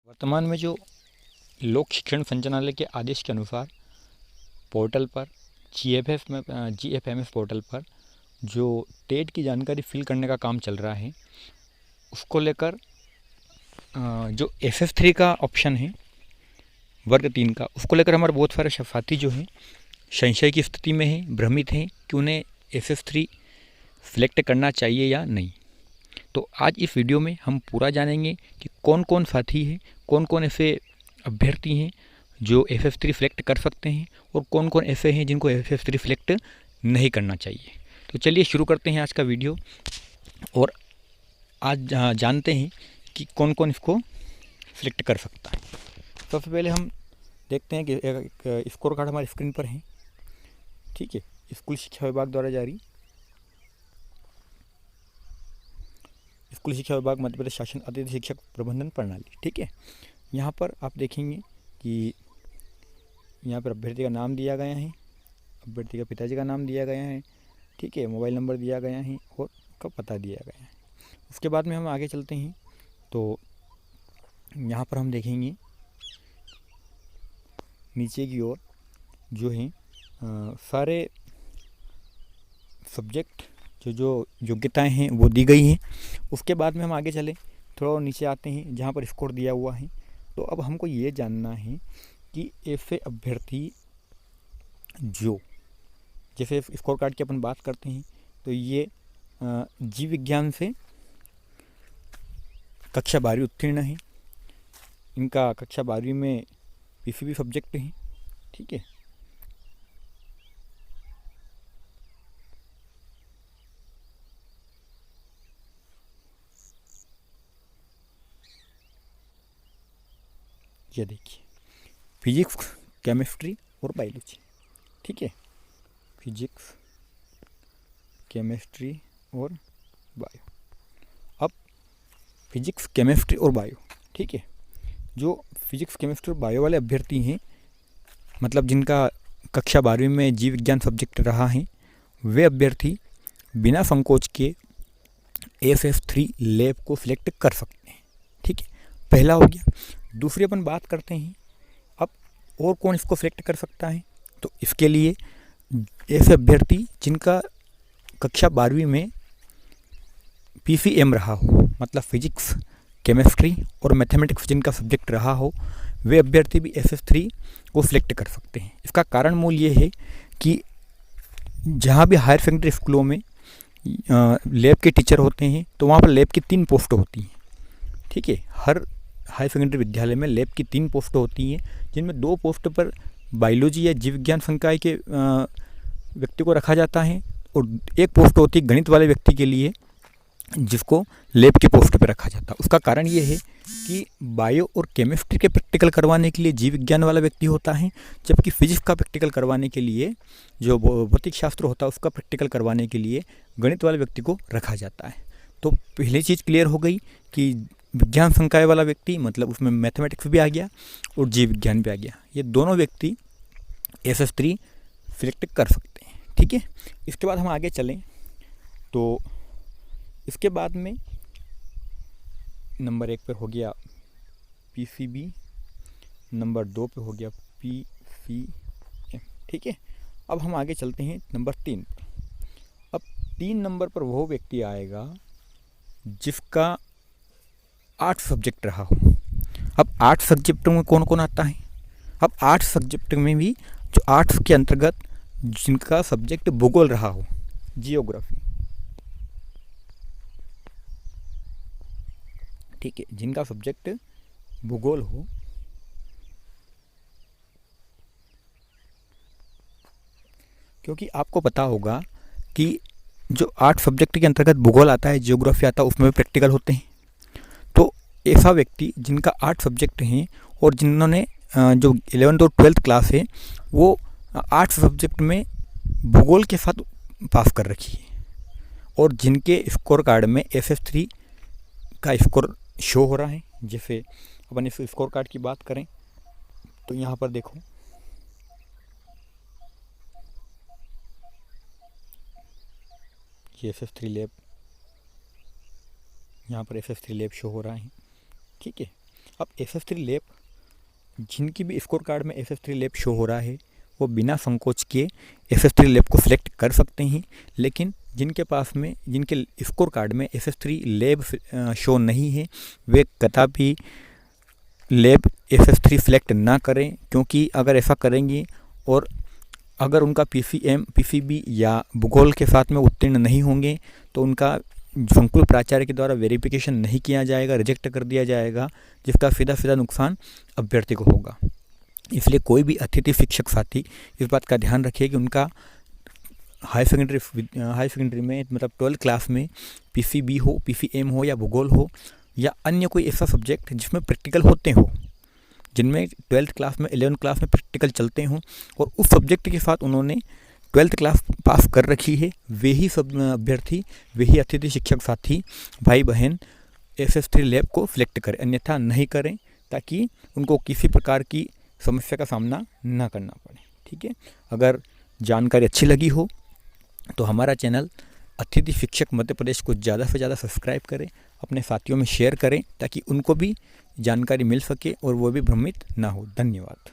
वर्तमान में जो लोक शिक्षण संचालनालय के आदेश के अनुसार पोर्टल पर GFMS पोर्टल पर जो टेट की जानकारी फिल करने का काम चल रहा है, उसको लेकर जो FF3 का ऑप्शन है वर्ग 3 का, उसको लेकर हमारे बहुत सारे साथी जो हैं संशय की स्थिति में हैं, भ्रमित हैं कि उन्हें FF3 सिलेक्ट करना चाहिए या नहीं। तो आज इस वीडियो में हम पूरा जानेंगे कि कौन कौन साथी हैं, कौन कौन ऐसे अभ्यर्थी हैं जो FF3 सिलेक्ट कर सकते हैं और कौन कौन ऐसे हैं जिनको FF3 सिलेक्ट नहीं करना चाहिए। तो चलिए शुरू करते हैं आज का वीडियो और आज जानते हैं कि कौन कौन इसको सिलेक्ट कर सकता है। सबसे पहले हम देखते हैं कि एक स्कोर कार्ड हमारी स्क्रीन पर है। ठीक है, स्कूल शिक्षा विभाग द्वारा जारी स्कूल शिक्षा विभाग मध्य प्रदेश शासन अतिथि शिक्षक प्रबंधन प्रणाली। ठीक है, यहाँ पर आप देखेंगे कि यहाँ पर अभ्यर्थी का नाम दिया गया है, अभ्यर्थी का पिताजी का नाम दिया गया है, ठीक है, मोबाइल नंबर दिया गया है और उसका पता दिया गया है। उसके बाद में हम आगे चलते हैं तो यहाँ पर हम देखेंगे नीचे की ओर जो है सारे सब्जेक्ट जो योग्यताएं हैं वो दी गई हैं। उसके बाद में हम आगे चले, थोड़ा और नीचे आते हैं जहाँ पर स्कोर दिया हुआ है। तो अब हमको ये जानना है कि ऐसे अभ्यर्थी जो, जैसे स्कोर कार्ड की अपन बात करते हैं तो ये जीव विज्ञान से कक्षा 12वीं उत्तीर्ण है, इनका कक्षा 12वीं में PCB सब्जेक्ट है। ठीक है, ये देखिए फिजिक्स, केमिस्ट्री और बायोलॉजी। ठीक है, फिजिक्स, केमिस्ट्री और बायो। अब फिजिक्स, केमिस्ट्री और बायो, ठीक है, जो फिजिक्स, केमिस्ट्री और बायो वाले अभ्यर्थी हैं, मतलब जिनका कक्षा 12वीं में जीव विज्ञान सब्जेक्ट रहा है, वे अभ्यर्थी बिना संकोच के FF3 लैब को सिलेक्ट कर सकते हैं। ठीक है, पहला हो गया। दूसरी अपन बात करते हैं अब और कौन इसको सिलेक्ट कर सकता है। तो इसके लिए ऐसे अभ्यर्थी जिनका कक्षा 12वीं में PCM रहा हो, मतलब फिजिक्स, केमिस्ट्री और मैथमेटिक्स जिनका सब्जेक्ट रहा हो, वे अभ्यर्थी भी FF3 को सिलेक्ट कर सकते हैं। इसका कारण मूल ये है कि जहाँ भी हायर सेकेंडरी स्कूलों में लैब के टीचर होते हैं तो वहाँ पर लैब की 3 पोस्ट होती हैं। ठीक है, हर हाई सेकेंडरी विद्यालय में लैब की 3 पोस्ट होती हैं, जिनमें 2 पोस्ट पर बायोलॉजी या जीव विज्ञान संकाय के व्यक्ति को रखा जाता है और एक पोस्ट होती है गणित वाले व्यक्ति के लिए, जिसको लैब की पोस्ट पर रखा जाता है। उसका कारण ये है कि बायो और केमिस्ट्री के प्रैक्टिकल करवाने के लिए जीव विज्ञान वाला व्यक्ति होता है, जबकि फिजिक्स का प्रैक्टिकल करवाने के लिए, जो भौतिक शास्त्र होता है उसका प्रैक्टिकल करवाने के लिए गणित वाले व्यक्ति को रखा जाता है। तो पहली चीज़ क्लियर हो गई कि विज्ञान संकाय वाला व्यक्ति, मतलब उसमें मैथमेटिक्स भी आ गया और जीव विज्ञान भी आ गया, ये दोनों व्यक्ति FF3 सिलेक्ट कर सकते हैं। ठीक है, इसके बाद हम आगे चलें तो इसके बाद में नंबर 1 पर हो गया PCB, नंबर 2 पे हो गया PCM। ठीक है, अब हम आगे चलते हैं नंबर 3 पर। अब 3 नंबर पर वो व्यक्ति आएगा जिसका 8 सब्जेक्ट रहा हो। अब 8 सब्जेक्ट में कौन कौन आता है? अब 8 सब्जेक्ट में भी जो 8 के अंतर्गत जिनका सब्जेक्ट भूगोल रहा हो, जियोग्राफी, ठीक है, जिनका सब्जेक्ट भूगोल हो, क्योंकि आपको पता होगा कि जो 8 सब्जेक्ट के अंतर्गत भूगोल आता है, जियोग्राफी आता है, उसमें भी प्रैक्टिकल होते हैं। तो ऐसा व्यक्ति जिनका 8 सब्जेक्ट हैं और जिन्होंने जो 11th और 12th क्लास है वो 8 सब्जेक्ट में भूगोल के साथ पास कर रखी है और जिनके स्कोर कार्ड में FF3 का स्कोर शो हो रहा है। जैसे अपन इस स्कोर कार्ड की बात करें तो यहाँ पर देखो, ये FF3 लैब, यहाँ पर FF3 लैब शो हो रहा है। ठीक है, अब SF3 लैब, जिनकी भी स्कोर कार्ड में SF3 लैब शो हो रहा है वो बिना संकोच के SF3 लैब को सिलेक्ट कर सकते हैं। लेकिन जिनके पास में, जिनके स्कोर कार्ड में SF3 लैब शो नहीं है, वे कदापि लैब SF3 सिलेक्ट ना करें, क्योंकि अगर ऐसा करेंगे और अगर उनका PCM, PCB या भूगोल के साथ में उत्तीर्ण नहीं होंगे तो उनका संकुल प्राचार्य के द्वारा वेरिफिकेशन नहीं किया जाएगा, रिजेक्ट कर दिया जाएगा, जिसका सीधा नुकसान अभ्यर्थी को होगा। इसलिए कोई भी अतिथि शिक्षक साथी इस बात का ध्यान रखिए कि उनका हाई सेकेंडरी में, मतलब 12th क्लास में PCB हो, PCM हो या भूगोल हो या अन्य कोई ऐसा सब्जेक्ट जिसमें प्रैक्टिकल होते हो, जिनमें 12th क्लास में, 11th क्लास में प्रैक्टिकल चलते हों और उस सब्जेक्ट के साथ उन्होंने 12th क्लास पास कर रखी है, वे ही सब अभ्यर्थी, वे ही अतिथि शिक्षक साथी भाई बहन SF3 लैब को सिलेक्ट करें, अन्यथा नहीं करें, ताकि उनको किसी प्रकार की समस्या का सामना ना करना पड़े। ठीक है, अगर जानकारी अच्छी लगी हो तो हमारा चैनल अतिथि शिक्षक मध्य प्रदेश को ज़्यादा से ज़्यादा सब्सक्राइब करें, अपने साथियों में शेयर करें, ताकि उनको भी जानकारी मिल सके और वो भी भ्रमित ना हो। धन्यवाद।